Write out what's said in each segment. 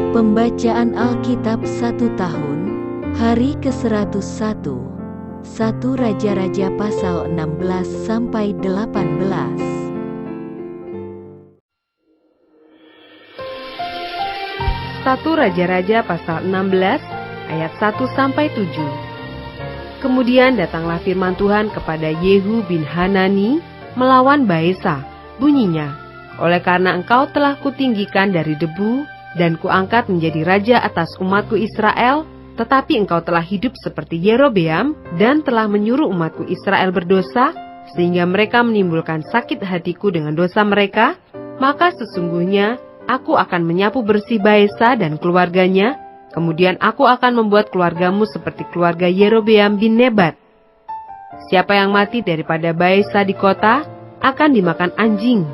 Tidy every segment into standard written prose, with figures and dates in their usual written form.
Pembacaan Alkitab 1 tahun, hari ke-101, 1 Raja-Raja pasal 16-18. 1 Raja-Raja pasal 16 ayat 1-7. Kemudian datanglah firman Tuhan kepada Yehu bin Hanani melawan Baesa, bunyinya, oleh karena engkau telah kutinggikan dari debu dan kuangkat menjadi raja atas umatku Israel, tetapi engkau telah hidup seperti Yerobeam dan telah menyuruh umatku Israel berdosa, sehingga mereka menimbulkan sakit hatiku dengan dosa mereka, maka sesungguhnya aku akan menyapu bersih Baesa dan keluarganya, kemudian aku akan membuat keluargamu seperti keluarga Yerobeam bin Nebat. Siapa yang mati daripada Baesa di kota, akan dimakan anjing,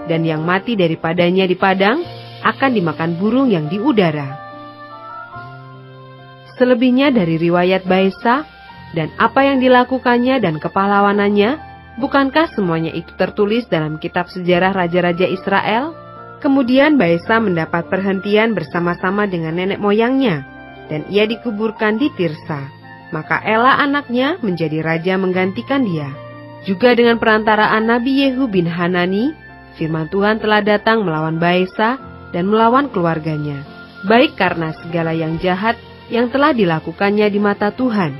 dan yang mati daripadanya di padang, akan dimakan burung yang di udara. Selebihnya dari riwayat Baesa, dan apa yang dilakukannya dan kepahlawanannya, bukankah semuanya itu tertulis dalam kitab sejarah Raja-Raja Israel? Kemudian Baesa mendapat perhentian bersama-sama dengan nenek moyangnya, dan ia dikuburkan di Tirsa. Maka Ela anaknya menjadi raja menggantikan dia. Juga dengan perantaraan Nabi Yehu bin Hanani, firman Tuhan telah datang melawan Baesa dan melawan keluarganya, baik karena segala yang jahat yang telah dilakukannya di mata Tuhan,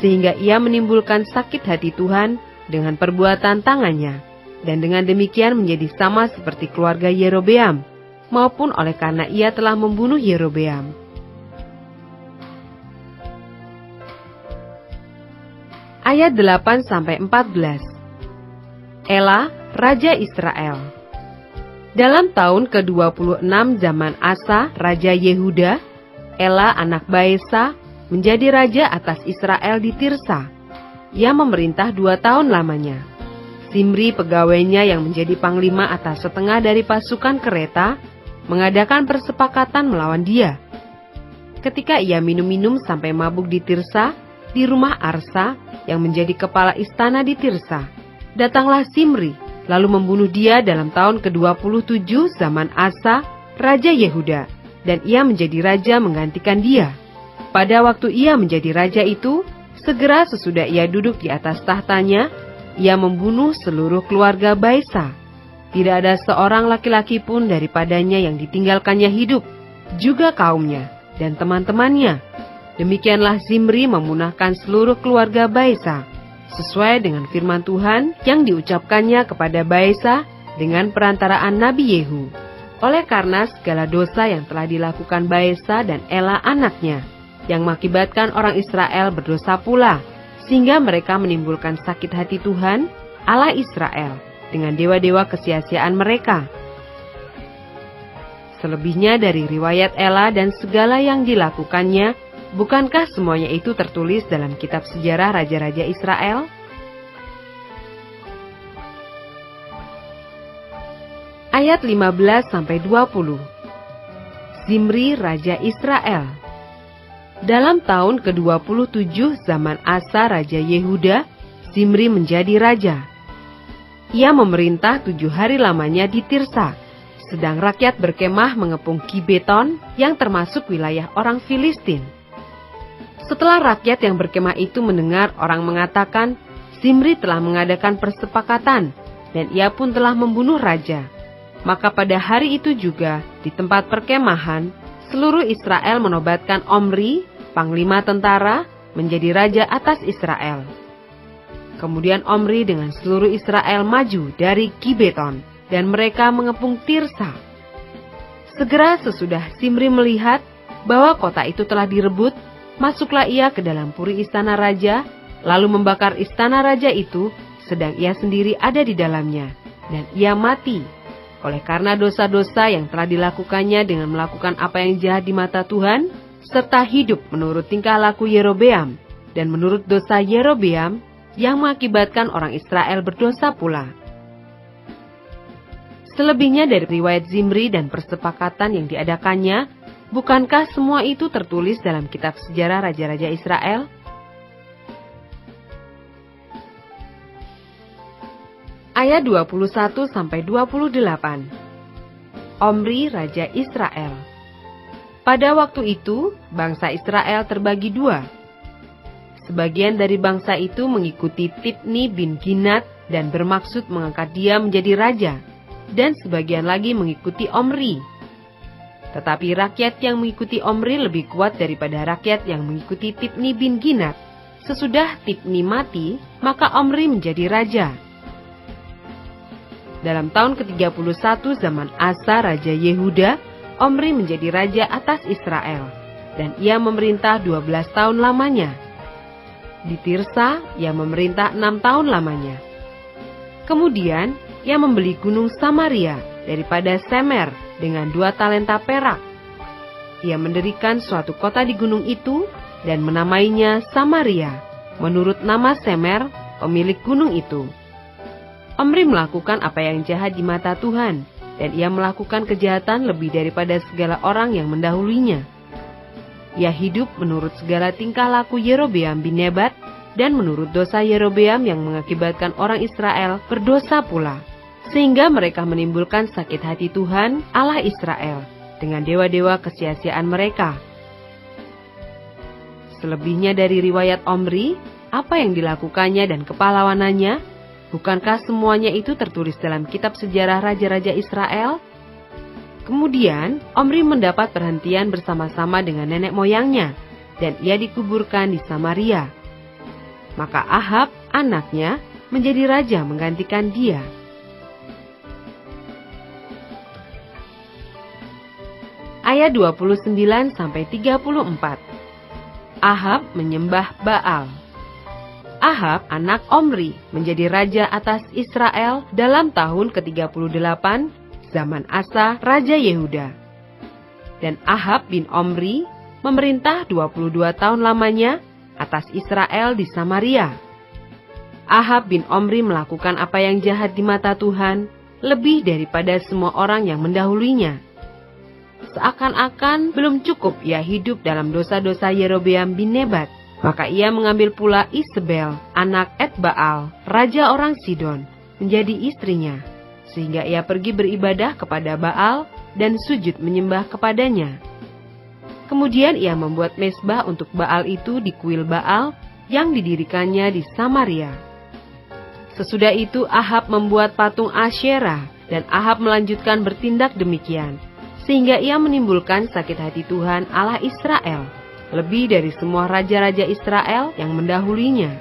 sehingga ia menimbulkan sakit hati Tuhan dengan perbuatan tangannya, dan dengan demikian menjadi sama seperti keluarga Yerobeam, maupun oleh karena ia telah membunuh Yerobeam. Ayat 8-14. Ela, Raja Israel. Dalam tahun ke-26 zaman Asa, Raja Yehuda, Ela anak Baesa menjadi raja atas Israel di Tirsa. Ia memerintah 2 tahun lamanya. Zimri pegawainya yang menjadi panglima atas setengah dari pasukan kereta, mengadakan persepakatan melawan dia. Ketika ia minum-minum sampai mabuk di Tirsa, di rumah Arsa yang menjadi kepala istana di Tirsa, datanglah Zimri, lalu membunuh dia dalam tahun ke-27 zaman Asa, Raja Yehuda, dan ia menjadi raja menggantikan dia. Pada waktu ia menjadi raja itu, segera sesudah ia duduk di atas tahtanya, ia membunuh seluruh keluarga Baesa. Tidak ada seorang laki-laki pun daripadanya yang ditinggalkannya hidup, juga kaumnya dan teman-temannya. Demikianlah Zimri memunahkan seluruh keluarga Baesa, sesuai dengan firman Tuhan yang diucapkannya kepada Baesa dengan perantaraan Nabi Yehu. Oleh karena segala dosa yang telah dilakukan Baesa dan Ela anaknya, yang mengakibatkan orang Israel berdosa pula, sehingga mereka menimbulkan sakit hati Tuhan, Allah Israel, dengan dewa-dewa kesia-siaan mereka. Selebihnya dari riwayat Ela dan segala yang dilakukannya, bukankah semuanya itu tertulis dalam kitab sejarah Raja-Raja Israel? Ayat 15-20. Zimri Raja Israel. Dalam tahun ke-27 zaman Asa Raja Yehuda, Zimri menjadi raja. Ia memerintah 7 hari lamanya di Tirsa, sedang rakyat berkemah mengepung Gibeton yang termasuk wilayah orang Filistin. Setelah rakyat yang berkemah itu mendengar orang mengatakan, Zimri telah mengadakan persepakatan, dan ia pun telah membunuh raja. Maka pada hari itu juga, di tempat perkemahan, seluruh Israel menobatkan Omri, panglima tentara, menjadi raja atas Israel. Kemudian Omri dengan seluruh Israel maju dari Gibeton, dan mereka mengepung Tirsa. Segera sesudah Zimri melihat bahwa kota itu telah direbut, masuklah ia ke dalam puri istana raja, lalu membakar istana raja itu, sedang ia sendiri ada di dalamnya, dan ia mati, oleh karena dosa-dosa yang telah dilakukannya dengan melakukan apa yang jahat di mata Tuhan, serta hidup menurut tingkah laku Yerobeam, dan menurut dosa Yerobeam, yang mengakibatkan orang Israel berdosa pula. Selebihnya dari riwayat Zimri dan persepakatan yang diadakannya, bukankah semua itu tertulis dalam kitab sejarah Raja-Raja Israel? Ayat 21-28. Omri Raja Israel. Pada waktu itu, bangsa Israel terbagi dua. Sebagian dari bangsa itu mengikuti Tibni bin Ginat dan bermaksud mengangkat dia menjadi raja, dan sebagian lagi mengikuti Omri. Tetapi rakyat yang mengikuti Omri lebih kuat daripada rakyat yang mengikuti Tibni bin Ginat. Sesudah Tibni mati, maka Omri menjadi raja. Dalam tahun ke-31 zaman Asa Raja Yehuda, Omri menjadi raja atas Israel, dan ia memerintah 12 tahun lamanya. Di Tirsa, ia memerintah 6 tahun lamanya. Kemudian, ia membeli gunung Samaria daripada Semer dengan 2 talenta perak. Ia mendirikan suatu kota di gunung itu dan menamainya Samaria, menurut nama Semer, pemilik gunung itu. Omri melakukan apa yang jahat di mata Tuhan, dan ia melakukan kejahatan lebih daripada segala orang yang mendahulunya. Ia hidup menurut segala tingkah laku Yerobeam bin Nebat, dan menurut dosa Yerobeam yang mengakibatkan orang Israel berdosa pula, sehingga mereka menimbulkan sakit hati Tuhan, Allah Israel, dengan dewa-dewa kesia-siaan mereka. Selebihnya dari riwayat Omri, apa yang dilakukannya dan kepahlawanannya, bukankah semuanya itu tertulis dalam kitab sejarah raja-raja Israel? Kemudian, Omri mendapat perhentian bersama-sama dengan nenek moyangnya, dan ia dikuburkan di Samaria. Maka Ahab, anaknya, menjadi raja menggantikan dia. Ayat 29-34. Ahab menyembah Baal. Ahab, anak Omri, menjadi raja atas Israel dalam tahun ke-38 zaman Asa, Raja Yehuda. Dan Ahab bin Omri memerintah 22 tahun lamanya atas Israel di Samaria. Ahab bin Omri melakukan apa yang jahat di mata Tuhan, lebih daripada semua orang yang mendahulunya. Seakan-akan belum cukup ia hidup dalam dosa-dosa Yerobeam bin Nebat, maka ia mengambil pula Isabel, anak Etbaal, raja orang Sidon, menjadi istrinya, sehingga ia pergi beribadah kepada Baal dan sujud menyembah kepadanya. Kemudian ia membuat mezbah untuk Baal itu di kuil Baal yang didirikannya di Samaria. Sesudah itu Ahab membuat patung Asyerah, dan Ahab melanjutkan bertindak demikian, sehingga ia menimbulkan sakit hati Tuhan Allah Israel, lebih dari semua raja-raja Israel yang mendahulinya.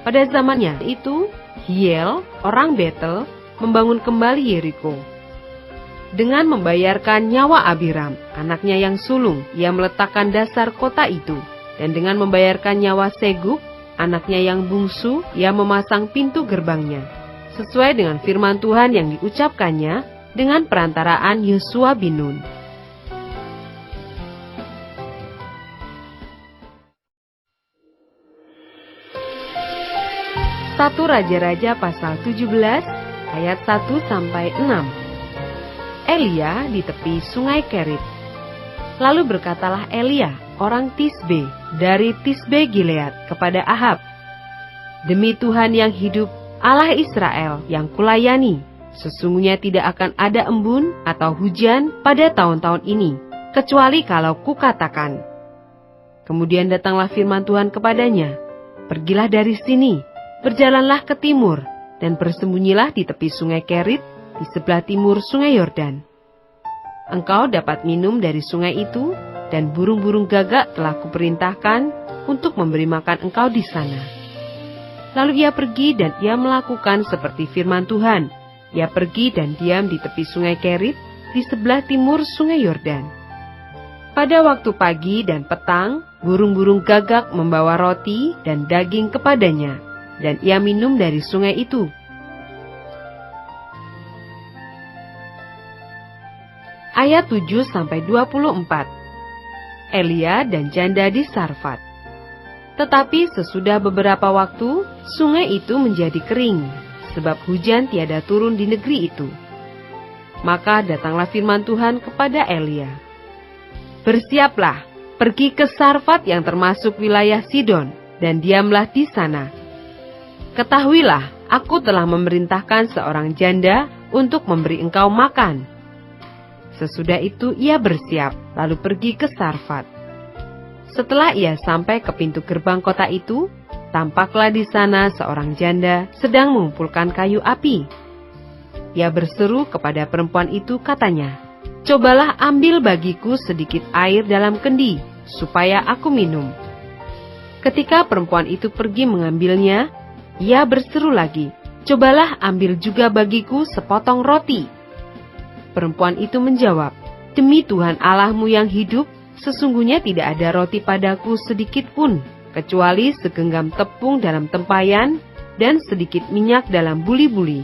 Pada zamannya itu, Hiel, orang Betel, membangun kembali Yeriko. Dengan membayarkan nyawa Abiram, anaknya yang sulung, ia meletakkan dasar kota itu. Dan dengan membayarkan nyawa Segub, anaknya yang bungsu, ia memasang pintu gerbangnya, sesuai dengan firman Tuhan yang diucapkannya dengan perantaraan Yosua bin Nun. Satu Raja-Raja pasal 17 ayat 1-6. Elia di tepi sungai Kerit. Lalu berkatalah Elia, orang Tisbe, dari Tisbe Gilead kepada Ahab, "Demi Tuhan yang hidup, Allah Israel yang kulayani, sesungguhnya tidak akan ada embun atau hujan pada tahun-tahun ini, kecuali kalau kukatakan." Kemudian datanglah firman Tuhan kepadanya, "Pergilah dari sini, berjalanlah ke timur, dan bersembunyilah di tepi sungai Kerit, di sebelah timur sungai Yordan. Engkau dapat minum dari sungai itu, dan burung-burung gagak telah kuperintahkan untuk memberi makan engkau di sana." Lalu ia pergi dan ia melakukan seperti firman Tuhan. Ia pergi dan diam di tepi sungai Kerit, di sebelah timur sungai Yordan. Pada waktu pagi dan petang, burung-burung gagak membawa roti dan daging kepadanya, dan ia minum dari sungai itu. Ayat 7-24. Elia dan janda di Sarfat. Tetapi sesudah beberapa waktu, sungai itu menjadi kering, sebab hujan tiada turun di negeri itu. Maka datanglah firman Tuhan kepada Elia, "Bersiaplah, pergi ke Sarfat yang termasuk wilayah Sidon, dan diamlah di sana. Ketahuilah, aku telah memerintahkan seorang janda untuk memberi engkau makan." Sesudah itu ia bersiap, lalu pergi ke Sarfat. Setelah ia sampai ke pintu gerbang kota itu, tampaklah di sana seorang janda sedang mengumpulkan kayu api. Ia berseru kepada perempuan itu, katanya, "Cobalah ambil bagiku sedikit air dalam kendi, supaya aku minum." Ketika perempuan itu pergi mengambilnya, ia berseru lagi, "Cobalah ambil juga bagiku sepotong roti." Perempuan itu menjawab, "Demi Tuhan Allahmu yang hidup, sesungguhnya tidak ada roti padaku sedikit pun, kecuali segenggam tepung dalam tempayan dan sedikit minyak dalam buli-buli.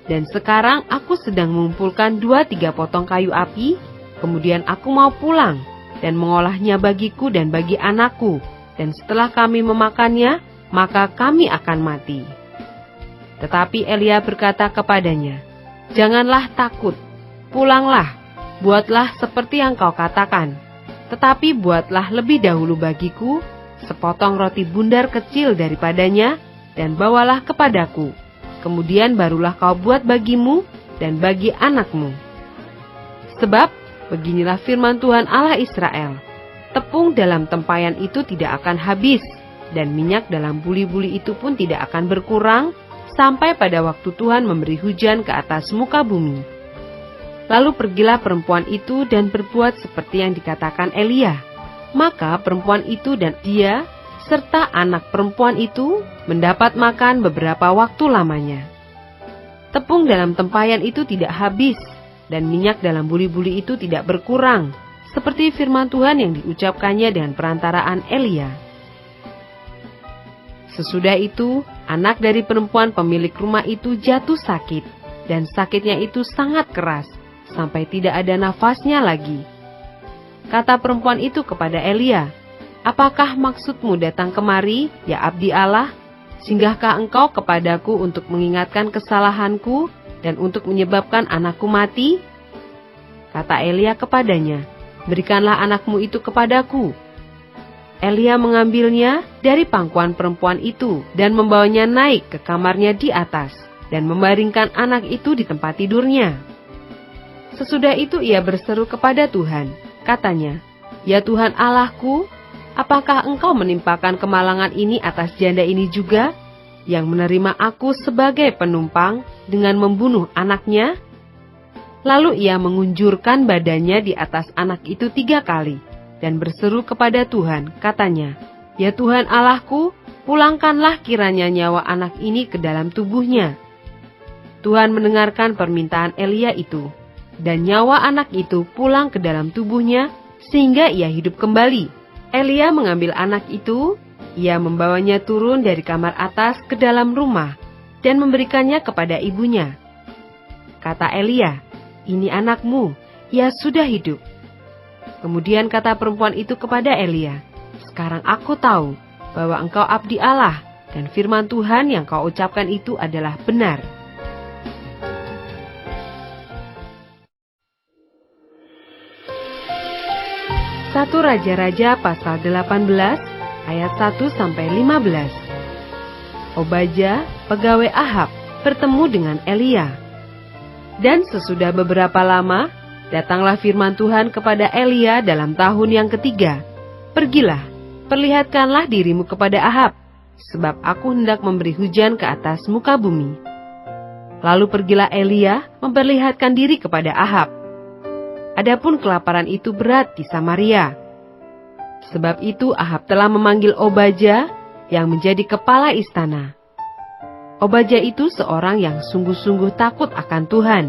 Dan sekarang aku sedang mengumpulkan 2-3 potong kayu api, kemudian aku mau pulang dan mengolahnya bagiku dan bagi anakku, dan setelah kami memakannya, maka kami akan mati." Tetapi Elia berkata kepadanya, "Janganlah takut, pulanglah, buatlah seperti yang kau katakan. Tetapi buatlah lebih dahulu bagiku sepotong roti bundar kecil daripadanya, dan bawalah kepadaku. Kemudian barulah kau buat bagimu dan bagi anakmu. Sebab beginilah firman Tuhan Allah Israel, tepung dalam tempayan itu tidak akan habis, dan minyak dalam buli-buli itu pun tidak akan berkurang, sampai pada waktu Tuhan memberi hujan ke atas muka bumi." Lalu pergilah perempuan itu dan berbuat seperti yang dikatakan Elia. Maka perempuan itu dan dia, serta anak perempuan itu, mendapat makan beberapa waktu lamanya. Tepung dalam tempayan itu tidak habis, dan minyak dalam buli-buli itu tidak berkurang, seperti firman Tuhan yang diucapkannya dengan perantaraan Elia. Sesudah itu, anak dari perempuan pemilik rumah itu jatuh sakit, dan sakitnya itu sangat keras, sampai tidak ada nafasnya lagi. Kata perempuan itu kepada Elia, "Apakah maksudmu datang kemari, ya abdi Allah? Singgahkah engkau kepadaku untuk mengingatkan kesalahanku dan untuk menyebabkan anakku mati?" Kata Elia kepadanya, "Berikanlah anakmu itu kepadaku." Elia mengambilnya dari pangkuan perempuan itu dan membawanya naik ke kamarnya di atas dan membaringkan anak itu di tempat tidurnya. Sesudah itu ia berseru kepada Tuhan, katanya, "Ya Tuhan Allahku, apakah engkau menimpakan kemalangan ini atas janda ini juga, yang menerima aku sebagai penumpang dengan membunuh anaknya?" Lalu ia mengunjurkan badannya di atas anak itu 3 kali, dan berseru kepada Tuhan, katanya, "Ya Tuhan Allahku, pulangkanlah kiranya nyawa anak ini ke dalam tubuhnya." Tuhan mendengarkan permintaan Elia itu, dan nyawa anak itu pulang ke dalam tubuhnya, sehingga ia hidup kembali. Elia mengambil anak itu, ia membawanya turun dari kamar atas ke dalam rumah, dan memberikannya kepada ibunya. Kata Elia, "Ini anakmu, ia sudah hidup." Kemudian kata perempuan itu kepada Elia, "Sekarang aku tahu bahwa engkau abdi Allah, dan firman Tuhan yang kau ucapkan itu adalah benar." 1 Raja-Raja pasal 18 ayat 1-15. Obadya, pegawai Ahab, bertemu dengan Elia. Dan sesudah beberapa lama, datanglah firman Tuhan kepada Elia dalam tahun yang ketiga. "Pergilah, perlihatkanlah dirimu kepada Ahab, sebab aku hendak memberi hujan ke atas muka bumi." Lalu pergilah Elia memperlihatkan diri kepada Ahab. Adapun kelaparan itu berat di Samaria. Sebab itu Ahab telah memanggil Obadya yang menjadi kepala istana. Obadya itu seorang yang sungguh-sungguh takut akan Tuhan.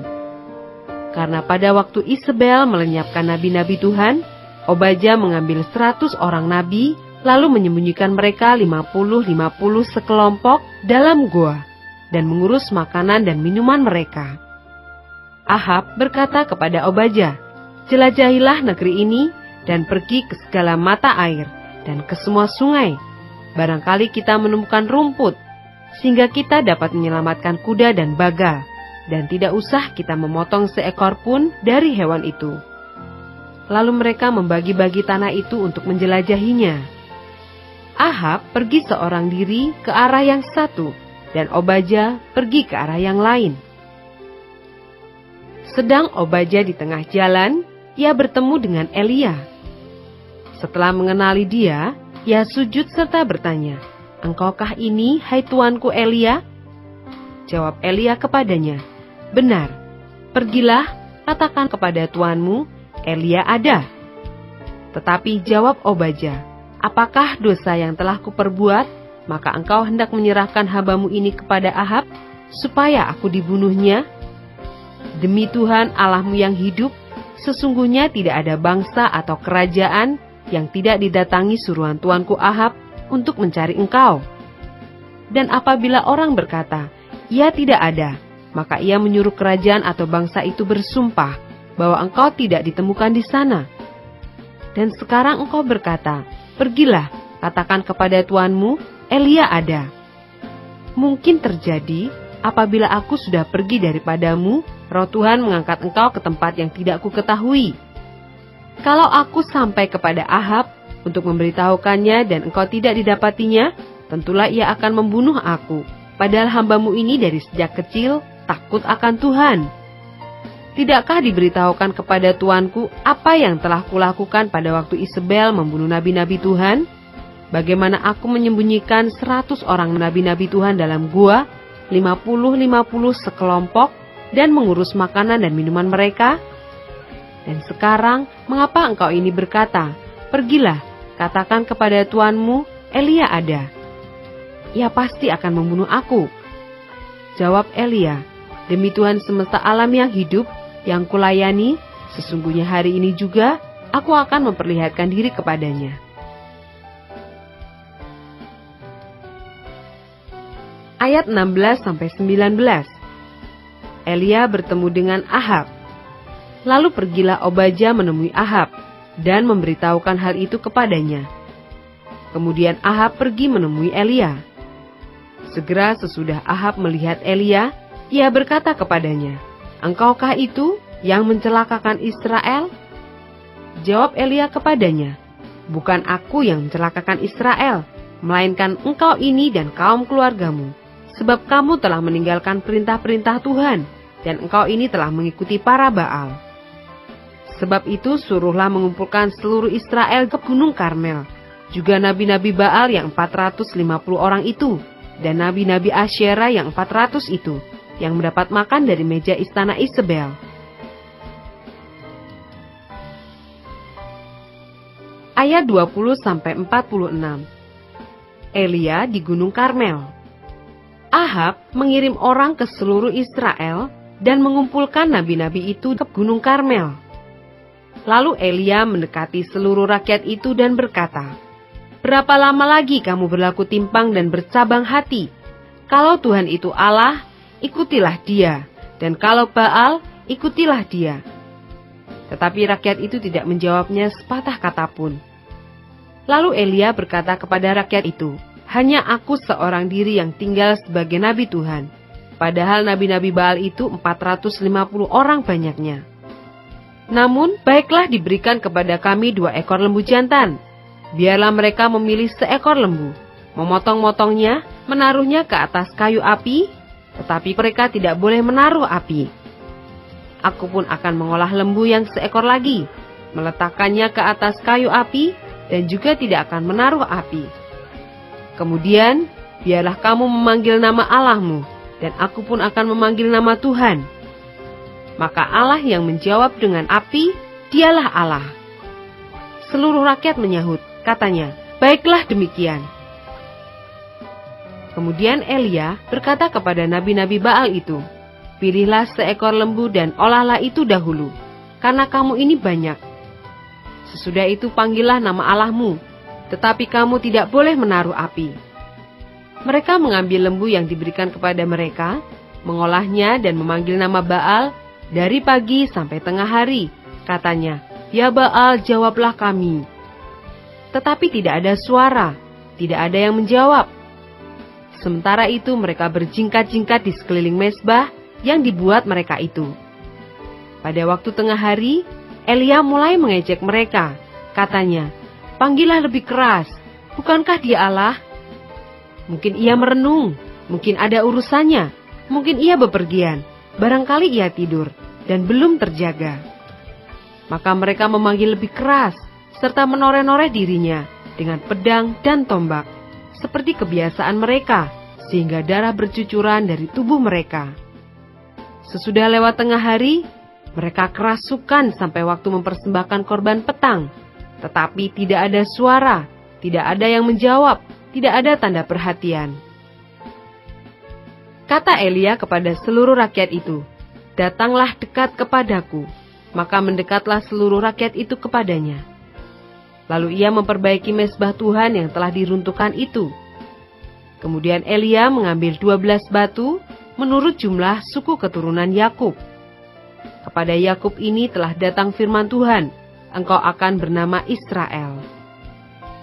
Karena pada waktu Isabel melenyapkan nabi-nabi Tuhan, Obadya mengambil 100 orang nabi, lalu menyembunyikan mereka 50-50 sekelompok dalam gua, dan mengurus makanan dan minuman mereka. Ahab berkata kepada Obadya, "Jelajahilah negeri ini, dan pergi ke segala mata air, dan ke semua sungai. Barangkali kita menemukan rumput, sehingga kita dapat menyelamatkan kuda dan bagal, dan tidak usah kita memotong seekor pun dari hewan itu." Lalu mereka membagi-bagi tanah itu untuk menjelajahinya. Ahab pergi seorang diri ke arah yang satu, dan Obadya pergi ke arah yang lain. Sedang Obadya di tengah jalan, ia bertemu dengan Elia. Setelah mengenali dia, ia sujud serta bertanya, "Engkaukah ini, hai tuanku Elia?" Jawab Elia kepadanya, "Benar, pergilah, katakan kepada tuanmu, Elia ada." Tetapi jawab Obadya, "Apakah dosa yang telah kuperbuat, maka engkau hendak menyerahkan hambamu ini kepada Ahab, supaya aku dibunuhnya? Demi Tuhan Allahmu yang hidup, sesungguhnya tidak ada bangsa atau kerajaan yang tidak didatangi suruhan tuanku Ahab untuk mencari engkau." Dan apabila orang berkata, "Ia tidak ada," maka ia menyuruh kerajaan atau bangsa itu bersumpah bahwa engkau tidak ditemukan di sana. Dan sekarang engkau berkata, "Pergilah, katakan kepada tuanmu, Elia ada." Mungkin terjadi apabila aku sudah pergi daripadamu, Roh Tuhan mengangkat engkau ke tempat yang tidak kuketahui. Kalau aku sampai kepada Ahab untuk memberitahukannya dan engkau tidak didapatinya, tentulah ia akan membunuh aku. Padahal hambamu ini dari sejak kecil takut akan Tuhan. Tidakkah diberitahukan kepada tuanku apa yang telah kulakukan pada waktu Isabel membunuh nabi-nabi Tuhan? Bagaimana aku menyembunyikan 100 orang nabi-nabi Tuhan dalam gua, 50 sekelompok, dan mengurus makanan dan minuman mereka? Dan sekarang, mengapa engkau ini berkata, "Pergilah, katakan kepada tuanmu, Elia ada"? Ia pasti akan membunuh aku. Jawab Elia, "Demi Tuhan semesta alam yang hidup, yang kulayani, sesungguhnya hari ini juga aku akan memperlihatkan diri kepadanya." Ayat 16-19. Elia bertemu dengan Ahab. Lalu pergilah Obadya menemui Ahab dan memberitahukan hal itu kepadanya. Kemudian Ahab pergi menemui Elia. Segera sesudah Ahab melihat Elia, ia berkata kepadanya, "Engkaukah itu yang mencelakakan Israel?" Jawab Elia kepadanya, "Bukan aku yang mencelakakan Israel, melainkan engkau ini dan kaum keluargamu, sebab kamu telah meninggalkan perintah-perintah Tuhan, dan engkau ini telah mengikuti para Baal. Sebab itu suruhlah mengumpulkan seluruh Israel ke Gunung Karmel, juga nabi-nabi Baal yang 450 orang itu, dan nabi-nabi Asyera yang 400 itu, yang mendapat makan dari meja istana Isabel." Ayat 20-46. Elia di Gunung Karmel. Ahab mengirim orang ke seluruh Israel dan mengumpulkan nabi-nabi itu ke Gunung Karmel. Lalu Elia mendekati seluruh rakyat itu dan berkata, "Berapa lama lagi kamu berlaku timpang dan bercabang hati? Kalau Tuhan itu Allah, ikutilah dia, dan kalau Baal, ikutilah dia." Tetapi rakyat itu tidak menjawabnya sepatah kata pun. Lalu Elia berkata kepada rakyat itu, "Hanya aku seorang diri yang tinggal sebagai nabi Tuhan, padahal nabi-nabi Baal itu 450 orang banyaknya. Namun, baiklah diberikan kepada kami 2 ekor lembu jantan. Biarlah mereka memilih seekor lembu, memotong-motongnya, menaruhnya ke atas kayu api, tetapi mereka tidak boleh menaruh api. Aku pun akan mengolah lembu yang seekor lagi, meletakkannya ke atas kayu api, dan juga tidak akan menaruh api. Kemudian, biarlah kamu memanggil nama Allahmu, dan aku pun akan memanggil nama Tuhan. Maka Allah yang menjawab dengan api, dialah Allah." Seluruh rakyat menyahut, katanya, "Baiklah demikian." Kemudian Elia berkata kepada nabi-nabi Baal itu, "Pilihlah seekor lembu dan olahlah itu dahulu, karena kamu ini banyak. Sesudah itu panggillah nama Allahmu, tetapi kamu tidak boleh menaruh api." Mereka mengambil lembu yang diberikan kepada mereka, mengolahnya dan memanggil nama Baal dari pagi sampai tengah hari. Katanya, "Ya Baal, jawablah kami." Tetapi tidak ada suara, tidak ada yang menjawab. Sementara itu mereka berjingkat-jingkat di sekeliling mezbah yang dibuat mereka itu. Pada waktu tengah hari, Elia mulai mengejek mereka. Katanya, "Panggillah lebih keras, bukankah dia Allah? Mungkin ia merenung, mungkin ada urusannya, mungkin ia bepergian, barangkali ia tidur, dan belum terjaga. Maka mereka memanggil lebih keras, serta menoreh-noreh dirinya dengan pedang dan tombak, seperti kebiasaan mereka, sehingga darah bercucuran dari tubuh mereka. Sesudah lewat tengah hari, mereka kerasukan sampai waktu mempersembahkan korban petang, tetapi tidak ada suara, tidak ada yang menjawab, tidak ada tanda perhatian. Kata Elia kepada seluruh rakyat itu, "Datanglah dekat kepadaku." Maka mendekatlah seluruh rakyat itu kepadanya. Lalu ia memperbaiki mezbah Tuhan yang telah diruntuhkan itu. Kemudian Elia mengambil 12 batu menurut jumlah suku keturunan Yakub. Kepada Yakub ini telah datang firman Tuhan, "Engkau akan bernama Israel."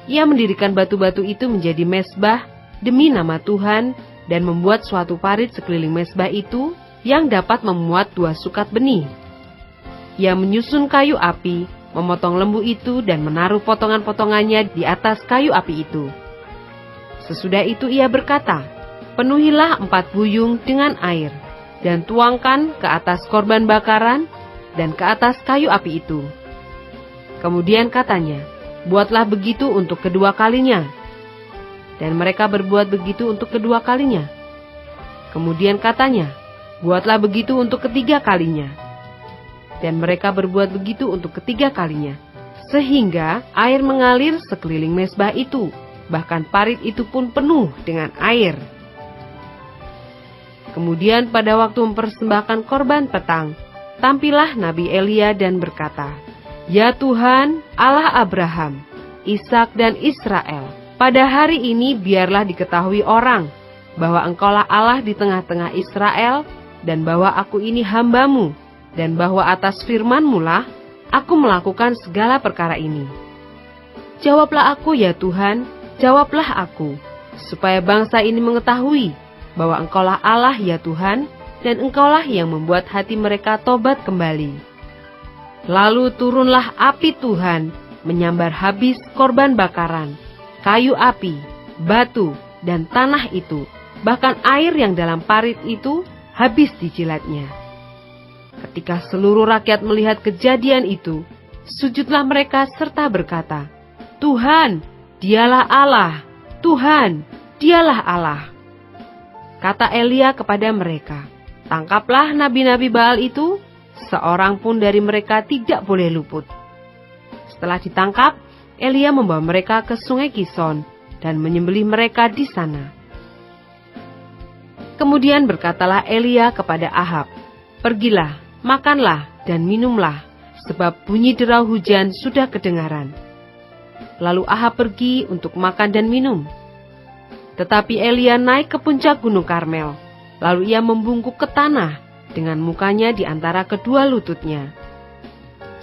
Ia mendirikan batu-batu itu menjadi mezbah demi nama Tuhan dan membuat suatu parit sekeliling mezbah itu yang dapat memuat 2 sukat benih. Ia menyusun kayu api, memotong lembu itu dan menaruh potongan-potongannya di atas kayu api itu. Sesudah itu ia berkata, "Penuhilah 4 buyung dengan air, dan tuangkan ke atas korban bakaran dan ke atas kayu api itu." Kemudian katanya, "Buatlah begitu untuk kedua kalinya." Dan mereka berbuat begitu untuk kedua kalinya. Kemudian katanya, "Buatlah begitu untuk ketiga kalinya." Dan mereka berbuat begitu untuk ketiga kalinya, sehingga air mengalir sekeliling mezbah itu, bahkan parit itu pun penuh dengan air. Kemudian pada waktu mempersembahkan korban petang, tampillah Nabi Elia dan berkata, "Ya Tuhan, Allah Abraham, Ishak dan Israel, pada hari ini biarlah diketahui orang, bahwa Engkaulah Allah di tengah-tengah Israel, dan bahwa aku ini hamba-Mu, dan bahwa atas firman-Mu lah aku melakukan segala perkara ini. Jawablah aku ya Tuhan, jawablah aku, supaya bangsa ini mengetahui bahwa Engkaulah Allah ya Tuhan, dan Engkaulah yang membuat hati mereka tobat kembali." Lalu turunlah api Tuhan, menyambar habis korban bakaran, kayu api, batu, dan tanah itu, bahkan air yang dalam parit itu habis dijilatnya. Ketika seluruh rakyat melihat kejadian itu, sujudlah mereka serta berkata, "Tuhan, Dialah Allah! Tuhan, Dialah Allah!" Kata Elia kepada mereka, "Tangkaplah nabi-nabi Baal itu, seorang pun dari mereka tidak boleh luput." Setelah ditangkap, Elia membawa mereka ke sungai Kison dan menyembelih mereka di sana. Kemudian berkatalah Elia kepada Ahab, "Pergilah, makanlah dan minumlah, sebab bunyi derau hujan sudah kedengaran." Lalu Ahab pergi untuk makan dan minum. Tetapi Elia naik ke puncak gunung Karmel, lalu ia membungkuk ke tanah dengan mukanya di antara kedua lututnya.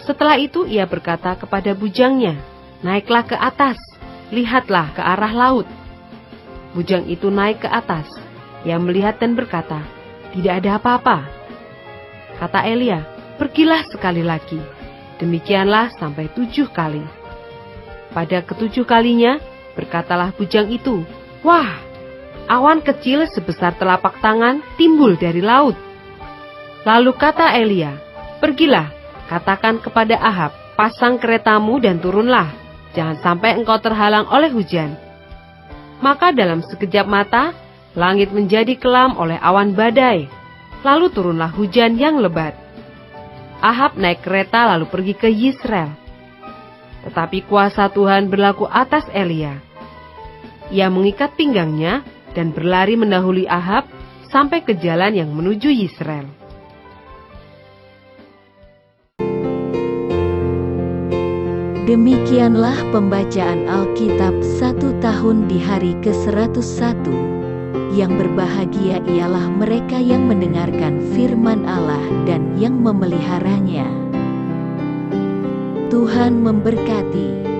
Setelah itu ia berkata kepada bujangnya, "Naiklah ke atas, lihatlah ke arah laut." Bujang itu naik ke atas, ia melihat dan berkata, "Tidak ada apa-apa." Kata Elia, "Pergilah sekali lagi." Demikianlah sampai 7 kali. Pada ke-7 kalinya, berkatalah bujang itu, "Wah, awan kecil sebesar telapak tangan timbul dari laut." Lalu kata Elia, "Pergilah, katakan kepada Ahab, pasang keretamu dan turunlah, jangan sampai engkau terhalang oleh hujan." Maka dalam sekejap mata, langit menjadi kelam oleh awan badai, lalu turunlah hujan yang lebat. Ahab naik kereta lalu pergi ke Yisrael. Tetapi kuasa Tuhan berlaku atas Elia. Ia mengikat pinggangnya dan berlari mendahului Ahab sampai ke jalan yang menuju Yisrael. Demikianlah pembacaan Alkitab 1 tahun di hari ke-101. Yang berbahagia ialah mereka yang mendengarkan firman Allah dan yang memeliharanya. Tuhan memberkati.